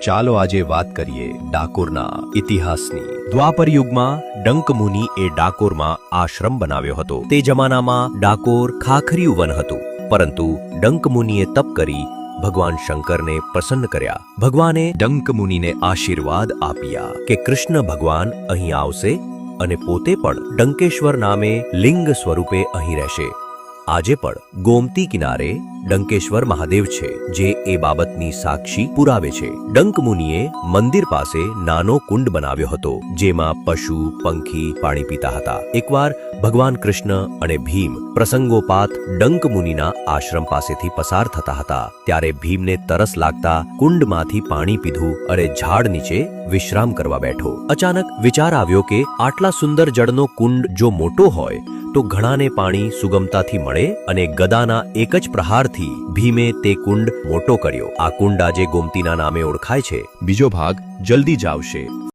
ચાલો આજે વાત કરીએ ડાકોરના ઇતિહાસની। દ્વાપર યુગમાં ડંકમુનિ એ ડાકોરમાં આશ્રમ બનાવ્યો હતો। તે જમાનામાં ડાકોર ખાખરીયું વન હતું, પરંતુ ડંકમુનિએ તપ કરી ભગવાન શંકરને પ્રસન્ન કર્યા। ભગવાને ડંકમુનિને આશીર્વાદ આપ્યા કે કૃષ્ણ ભગવાન અહીં આવશે અને પોતે પણ ડંકેશ્વર નામે લિંગ સ્વરૂપે અહીં રહેશે। આજે પણ ગોમતી કિનારે ડંકેશ્વર મહાદેવ છે, જે એ બાબતની સાક્ષી પુરાવે છે। ડંકમુનિએ મંદિર પાસે નાનો કુંડ બનાવ્યો હતો, જેમાં પશુ પંખી પાણી પીતા હતા। એકવાર ભગવાન કૃષ્ણ અને ભીમ પ્રસંગોપાત ડંકમુનિના આશ્રમ પાસેથી પસાર થતા હતા, ત્યારે ભીમને તરસ લાગતા કુંડમાંથી પાણી પીધું અને ઝાડ નીચે વિશ્રામ કરવા બેઠો। અચાનક વિચાર આવ્યો કે આટલા સુંદર જળનો કુંડ જો મોટો હોય તો ઘણાને પાણી સુગમતાથી મળે, અને ગદાના એક જ પ્રહારથી ભીમે તે કુંડ મોટો કર્યો। આ કુંડ આજે ગોમતીના નામે ઓળખાય છે। બીજો ભાગ જલ્દી જ આવશે।